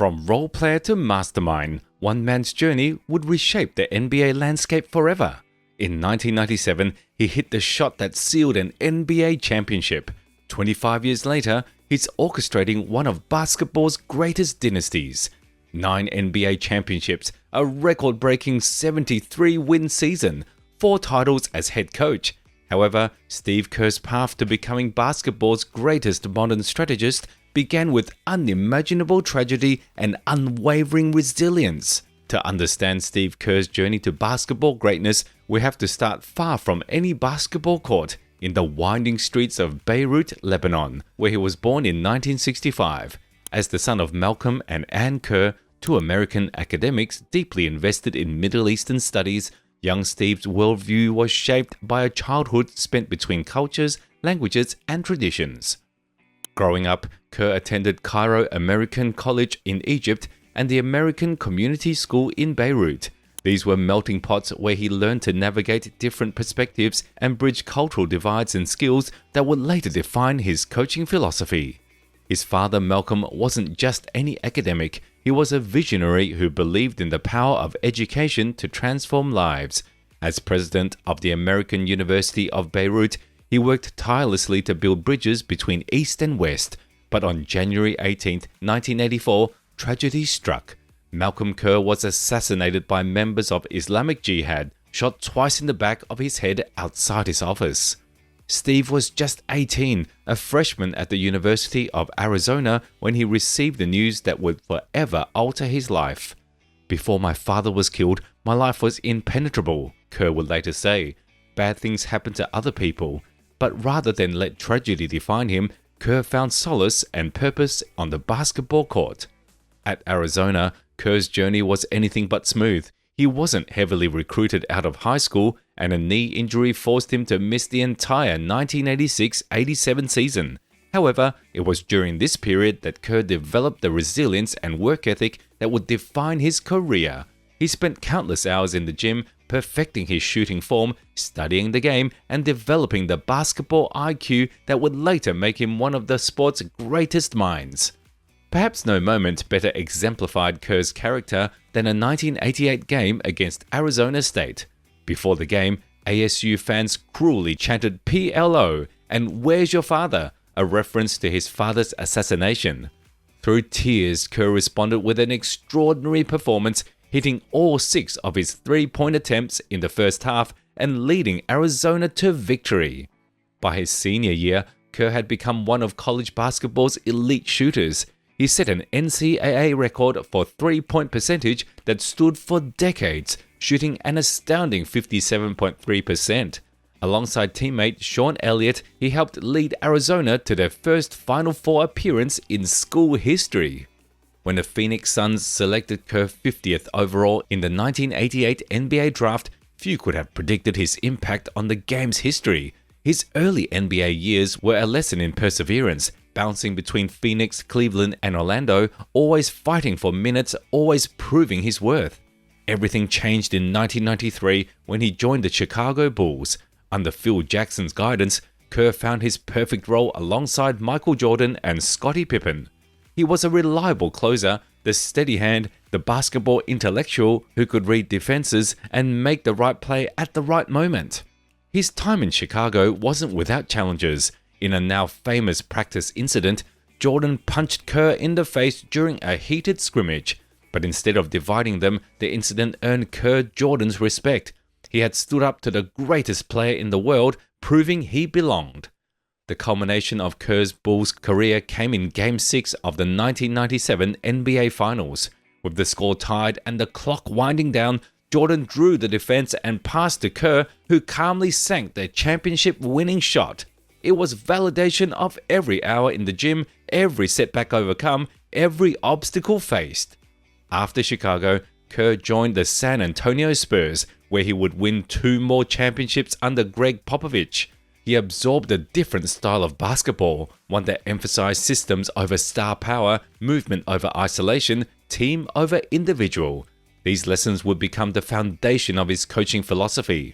From role player to mastermind, one man's journey would reshape the NBA landscape forever. In 1997, he hit the shot that sealed an NBA championship. 25 years later, he's orchestrating one of basketball's greatest dynasties. 9 NBA championships, a record-breaking 73-win season, 4 titles as head coach. However, Steve Kerr's path to becoming basketball's greatest modern strategist began with unimaginable tragedy and unwavering resilience. To understand Steve Kerr's journey to basketball greatness, we have to start far from any basketball court, in the winding streets of Beirut, Lebanon, where he was born in 1965. As the son of Malcolm and Ann Kerr, 2 American academics deeply invested in Middle Eastern studies, young Steve's worldview was shaped by a childhood spent between cultures, languages, and traditions. Growing up, Kerr attended Cairo American College in Egypt and the American Community School in Beirut. These were melting pots where he learned to navigate different perspectives and bridge cultural divides and skills that would later define his coaching philosophy. His father, Malcolm, wasn't just any academic. He was a visionary who believed in the power of education to transform lives. As president of the American University of Beirut, he worked tirelessly to build bridges between East and West. But on January 18, 1984, tragedy struck. Malcolm Kerr was assassinated by members of Islamic Jihad, shot twice in the back of his head outside his office. Steve was just 18, a freshman at the University of Arizona, when he received the news that would forever alter his life. "Before my father was killed, my life was impenetrable," Kerr would later say. Bad things happened to other people, but rather than let tragedy define him, Kerr found solace and purpose on the basketball court. At Arizona, Kerr's journey was anything but smooth. He wasn't heavily recruited out of high school, and a knee injury forced him to miss the entire 1986-87 season. However, it was during this period that Kerr developed the resilience and work ethic that would define his career. He spent countless hours in the gym, perfecting his shooting form, studying the game, and developing the basketball IQ that would later make him one of the sport's greatest minds. Perhaps no moment better exemplified Kerr's character than a 1988 game against Arizona State. Before the game, ASU fans cruelly chanted PLO and "Where's your father?", a reference to his father's assassination. Through tears, Kerr responded with an extraordinary performance, hitting all 6 of his 3-point attempts in the first half and leading Arizona to victory. By his senior year, Kerr had become one of college basketball's elite shooters. He set an NCAA record for 3-point percentage that stood for decades, shooting an astounding 57.3%. Alongside teammate Sean Elliott, he helped lead Arizona to their first Final Four appearance in school history. When the Phoenix Suns selected Kerr 50th overall in the 1988 NBA draft, few could have predicted his impact on the game's history. His early NBA years were a lesson in perseverance, bouncing between Phoenix, Cleveland, and Orlando, always fighting for minutes, always proving his worth. Everything changed in 1993 when he joined the Chicago Bulls. Under Phil Jackson's guidance, Kerr found his perfect role alongside Michael Jordan and Scottie Pippen. He was a reliable closer, the steady hand, the basketball intellectual who could read defenses and make the right play at the right moment. His time in Chicago wasn't without challenges. In a now famous practice incident, Jordan punched Kerr in the face during a heated scrimmage. But instead of dividing them, the incident earned Kerr Jordan's respect. He had stood up to the greatest player in the world, proving he belonged. The culmination of Kerr's Bulls career came in Game 6 of the 1997 NBA Finals. With the score tied and the clock winding down, Jordan drew the defense and passed to Kerr, who calmly sank the championship-winning shot. It was validation of every hour in the gym, every setback overcome, every obstacle faced. After Chicago, Kerr joined the San Antonio Spurs, where he would win 2 more championships under Greg Popovich. He absorbed a different style of basketball, one that emphasized systems over star power, movement over isolation, team over individual. These lessons would become the foundation of his coaching philosophy.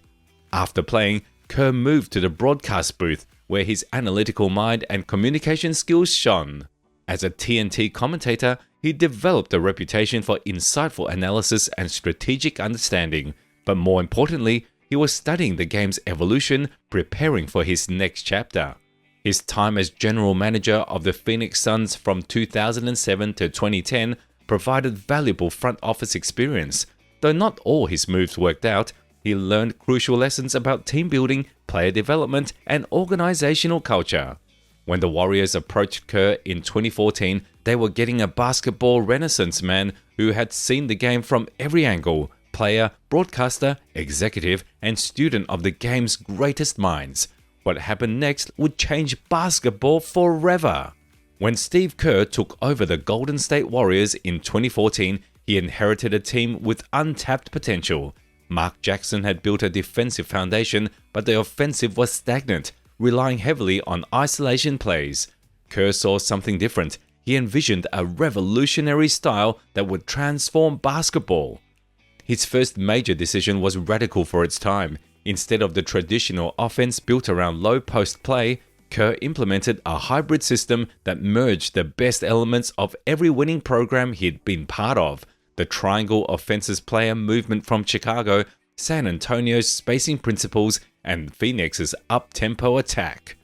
After playing, Kerr moved to the broadcast booth, where his analytical mind and communication skills shone. As a TNT commentator, he developed a reputation for insightful analysis and strategic understanding, but more importantly, he was studying the game's evolution, preparing for his next chapter. His time as general manager of the Phoenix Suns from 2007 to 2010 provided valuable front office experience. Though not all his moves worked out, he learned crucial lessons about team building, player development, and organizational culture. When the Warriors approached Kerr in 2014, they were getting a basketball renaissance man who had seen the game from every angle: player, broadcaster, executive, and student of the game's greatest minds. What happened next would change basketball forever. When Steve Kerr took over the Golden State Warriors in 2014, he inherited a team with untapped potential. Mark Jackson had built a defensive foundation, but the offensive was stagnant, relying heavily on isolation plays. Kerr saw something different. He envisioned a revolutionary style that would transform basketball. His first major decision was radical for its time. Instead of the traditional offense built around low post play, Kerr implemented a hybrid system that merged the best elements of every winning program he'd been part of: the triangle offensive player movement from Chicago, San Antonio's spacing principles, and Phoenix's up-tempo attack.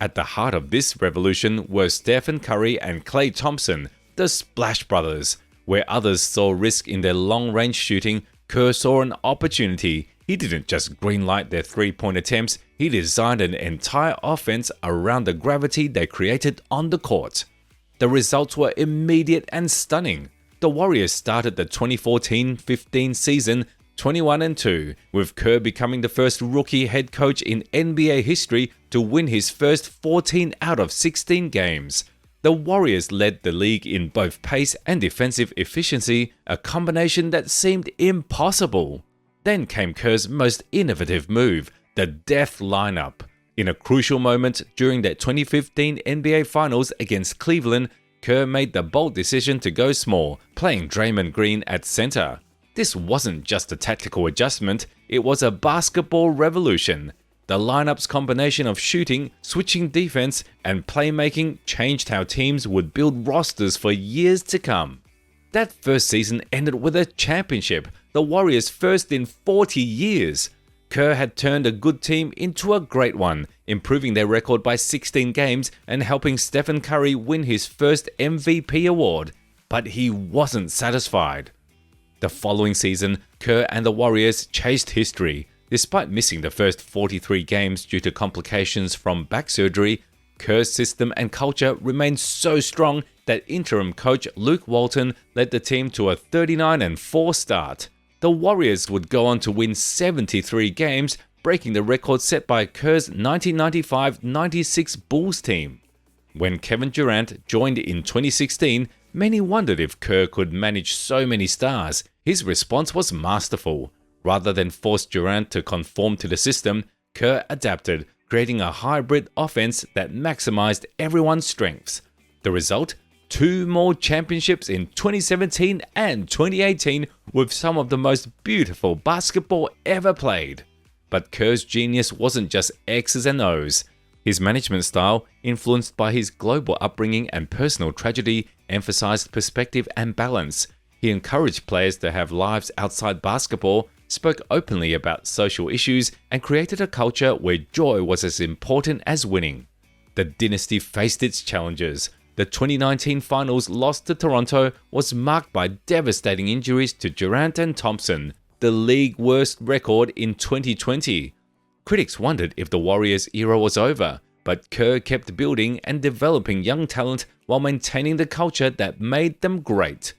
At the heart of this revolution were Stephen Curry and Klay Thompson, the Splash Brothers. Where others saw risk in their long-range shooting, Kerr saw an opportunity. He didn't just greenlight their three-point attempts, he designed an entire offense around the gravity they created on the court. The results were immediate and stunning. The Warriors started the 2014-15 season 21-2, with Kerr becoming the first rookie head coach in NBA history to win his first 14 out of 16 games. The Warriors led the league in both pace and defensive efficiency, a combination that seemed impossible. Then came Kerr's most innovative move, the death lineup. In a crucial moment during that 2015 NBA Finals against Cleveland, Kerr made the bold decision to go small, playing Draymond Green at center. This wasn't just a tactical adjustment, it was a basketball revolution. The lineup's combination of shooting, switching defense, and playmaking changed how teams would build rosters for years to come. That first season ended with a championship, the Warriors' first in 40 years. Kerr had turned a good team into a great one, improving their record by 16 games and helping Stephen Curry win his first MVP award. But he wasn't satisfied. The following season, Kerr and the Warriors chased history. Despite missing the first 43 games due to complications from back surgery, Kerr's system and culture remained so strong that interim coach Luke Walton led the team to a 39-4 start. The Warriors would go on to win 73 games, breaking the record set by Kerr's 1995-96 Bulls team. When Kevin Durant joined in 2016, many wondered if Kerr could manage so many stars. His response was masterful. Rather than force Durant to conform to the system, Kerr adapted, creating a hybrid offense that maximized everyone's strengths. The result? 2 more championships in 2017 and 2018 with some of the most beautiful basketball ever played. But Kerr's genius wasn't just X's and O's. His management style, influenced by his global upbringing and personal tragedy, emphasized perspective and balance. He encouraged players to have lives outside basketball, spoke openly about social issues, and created a culture where joy was as important as winning. The dynasty faced its challenges. The 2019 Finals loss to Toronto was marked by devastating injuries to Durant and Thompson, the league worst record in 2020. Critics wondered if the Warriors' era was over, but Kerr kept building and developing young talent while maintaining the culture that made them great.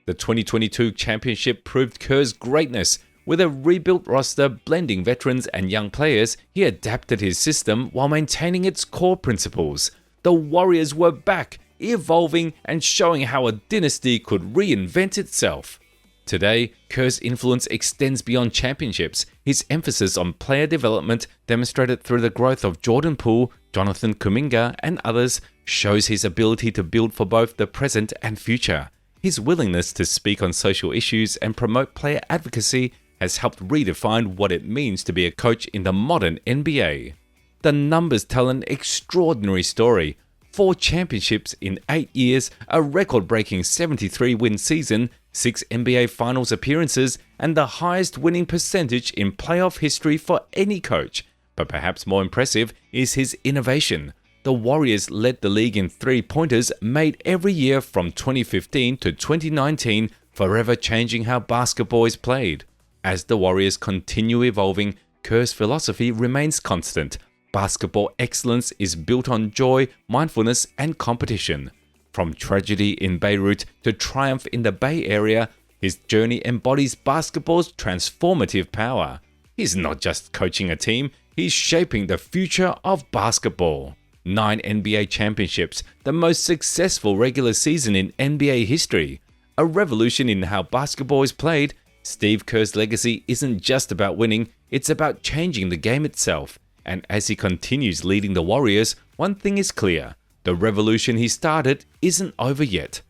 The 2022 championship proved Kerr's greatness. With a rebuilt roster blending veterans and young players, he adapted his system while maintaining its core principles. The Warriors were back, evolving and showing how a dynasty could reinvent itself. Today, Kerr's influence extends beyond championships. His emphasis on player development, demonstrated through the growth of Jordan Poole, Jonathan Kuminga, and others, shows his ability to build for both the present and future. His willingness to speak on social issues and promote player advocacy has helped redefine what it means to be a coach in the modern NBA. The numbers tell an extraordinary story. 4 championships in 8 years, a record-breaking 73-win season, 6 NBA Finals appearances, and the highest winning percentage in playoff history for any coach. But perhaps more impressive is his innovation. The Warriors led the league in three-pointers made every year from 2015 to 2019, forever changing how basketball is played. As the Warriors continue evolving, Kerr's philosophy remains constant. Basketball excellence is built on joy, mindfulness, and competition. From tragedy in Beirut to triumph in the Bay Area, his journey embodies basketball's transformative power. He's not just coaching a team, he's shaping the future of basketball. 9 NBA championships, the most successful regular season in NBA history. A revolution in how basketball is played. Steve Kerr's legacy isn't just about winning, it's about changing the game itself. And as he continues leading the Warriors, one thing is clear. The revolution he started isn't over yet.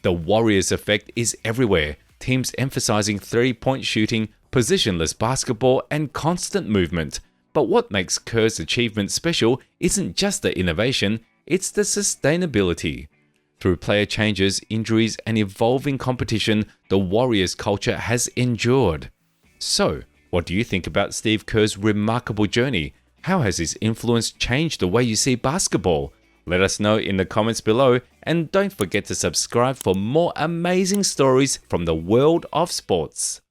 The Warriors effect is everywhere. Teams emphasizing three-point shooting, positionless basketball, and constant movement. But what makes Kerr's achievement special isn't just the innovation, it's the sustainability. Through player changes, injuries, and evolving competition, the Warriors culture has endured. So, what do you think about Steve Kerr's remarkable journey? How has his influence changed the way you see basketball? Let us know in the comments below, and don't forget to subscribe for more amazing stories from the world of sports.